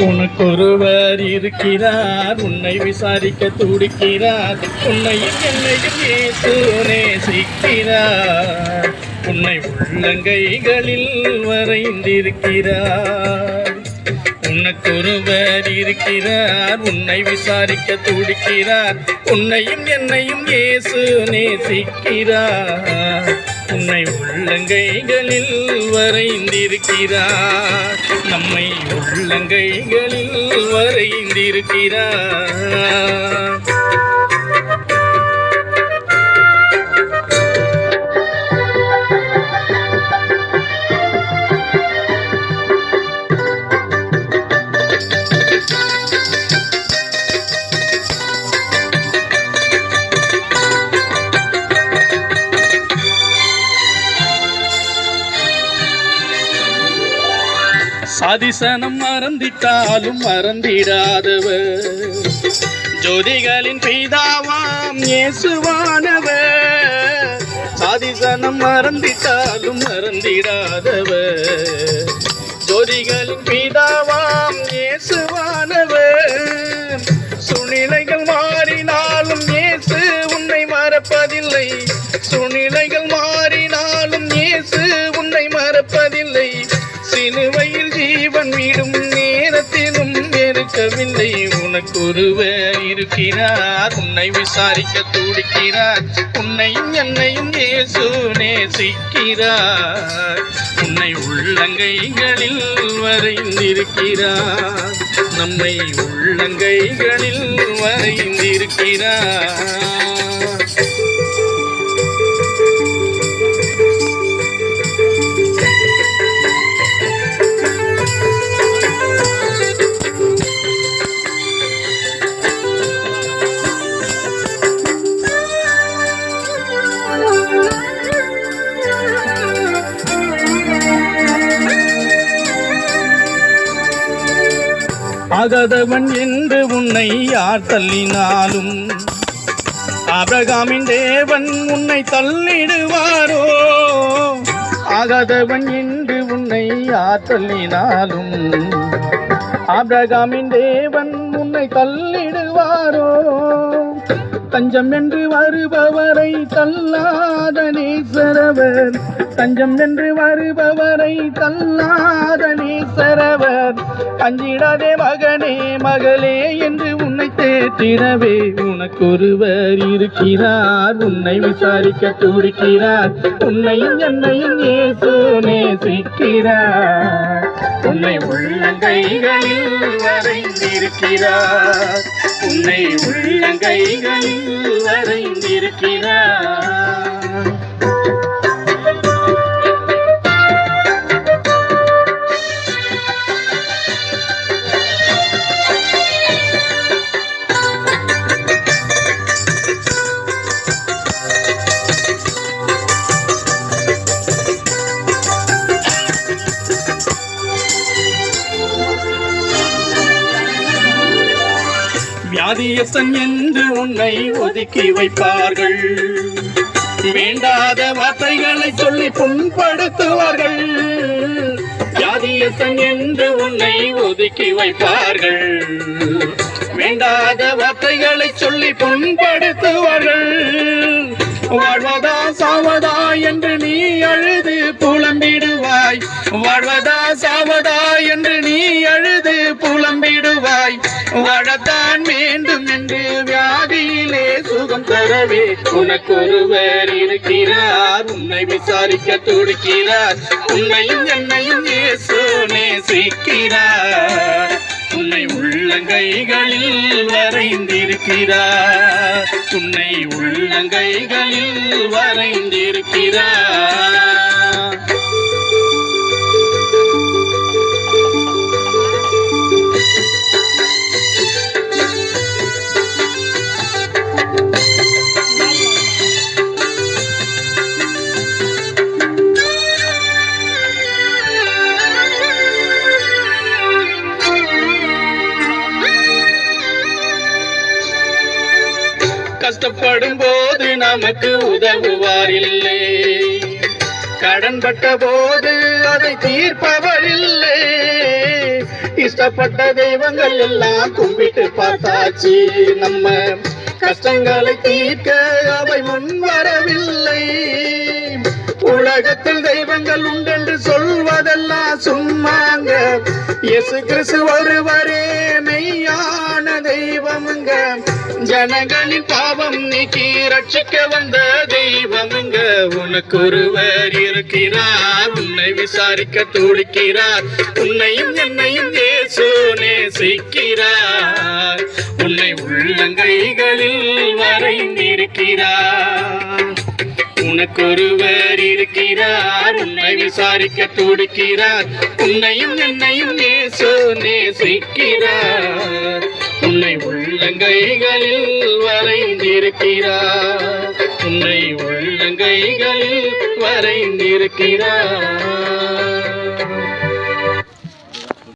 உனக்கொருவர் இருக்கிறார், உன்னை விசாரிக்க துடிக்கிறார். உன்னையும் என்னையும் இயேசு நேசிக்கிறார். உன்னை உள்ளங்கைகளில் வரைந்திருக்கிறார். உனக்கொருவர் இருக்கிறார், உன்னை விசாரிக்க துடிக்கிறார். உன்னையும் என்னையும் இயேசு நேசிக்கிறார். உன்னை உள்ளங்கைகளில் வரைந்திருக்கிறார். நம்மை உள்ளங்கைகளில் வரைந்திருக்கிறார். சாதிசனம் மறந்திட்டாலும் மறந்திடாதவர், ஜோதிகளின் பிதாவாம் இயேசுவானவர். சாதிசனம் மறந்திட்டாலும் மறந்திடாதவர், ஜோதிகளின் பிதாவாம் இயேசுவானவர். சூழ்நிலைகள் மாறினாலும் இயேசு உன்னை மறப்பதில்லை. சூழ்நிலைகள் மாறினாலும் இயேசு உன்னை மறப்பதில்லை. சிலுவையில் ஜீவன் விடும் நேரத்திலும் வெறுக்கவில்லை. உனக்கொருவர் இருக்கிறார், உன்னை விசாரிக்க துடிக்கிறார். உன்னையும் என்னையும் இயேசு நேசிக்கிறார். உன்னை உள்ளங்கைகளில் வரைந்திருக்கிறார். நம்மை உள்ளங்கைகளில் வரைந்திருக்கிறார். ஆகாதவன் என்று உன்னை யார் தள்ளினாலும், ஆபிரகாமின் தேவன் உன்னை தள்ளிடுவாரோ? ஆகாதவன் என்று உன்னை யார் தள்ளினாலும், ஆபிரகாமின் தேவன் உன்னை தள்ளிடுவாரோ? தஞ்சம் என்று வருபவரை தள்ளாத நேசரவர், தஞ்சம் என்று வருபவரை தள்ளாத நேசரவர். அஞ்சிடாதே மகனே மகளே என்று உன்னை தேற்றிடவே உனக்கொருவர் இருக்கிறார், உன்னை விசாரிக்க துடிக்கிறார். உன்னையும் என்னையும் இயேசு நேசிக்கிறார். உன்னை உள்ளங்கைகளில் வரைந்திருக்கிறார். உன்னை உள்ளங்கைகளில் வரைந்திருக்கிறார். வியாதியஸ்தன் என்று உன்னை ஒதுக்கி வைப்பார்கள். வேண்டாத வார்த்தைகளை சொல்லி புண்படுத்துவார்கள். வியாதியஸ்தன் என்று உன்னை ஒதுக்கி வைப்பார்கள். வேண்டாத வார்த்தைகளை சொல்லி புண்படுத்துவார்கள். வாழ்வதா சாவதா என்று நீ அழுது புலம்பிடுவாய். வாழ்வதா சாவதா என்று நீ அழுது புலம்பிடுவாய். வாழத்தான் வேண்டும் என்று வியாதியிலே சுகம் தரவே உனக்கொருவர் இருக்கிறார், உன்னை விசாரிக்க துடிக்கிறார். உன்னையும் என்னையும் இயேசு நேசிக்கிறார். உன்னை உள்ளங்கைகளில் வரைந்திருக்கிறார். உன்னை உள்ளங்கைகளில் வரைந்திருக்கிறார். கஷ்டப்படும் போது நமக்கு உதவுவார் இல்லை. கடன்பட்ட போது அதை தீர்ப்பவர் இல்லை. இஷ்டப்பட்ட தெய்வங்கள் எல்லாம் கும்பிட்டு பார்த்தாச்சு, நம்ம கஷ்டங்களை தீர்க்க அவை முன் வரவில்லை. உலகத்தில் தெய்வங்கள் உண்டென்று சொல்வதெல்லாம் சும்மாங்க, இயேசு கிறிஸ்து ஒருவரே மெய்யான தெய்வமுங்க. ஜனங்களின் பாவம் நீக்கி ரட்சிக்க வந்த தெய்வமுங்க. உனக்கு ஒருவர் இருக்கிறார், உன்னை விசாரிக்க துடிக்கிறார். உன்னையும் என்னையும் இயேசு நேசிக்கிறார். உன்னை உள்ளங்கைகளில் வரைந்திருக்கிறார். உனக்கு ஒருவர் இருக்கிறார், உன்னை விசாரிக்க துடிக்கிறார். உன்னையும் என்னையும் இயேசு நேசிக்கிறார். உன்னை உள்ளங்கைகளில் வரைந்திருக்கிறார். உன்னை உள்ளங்கைகளில் வரைந்திருக்கிறார்.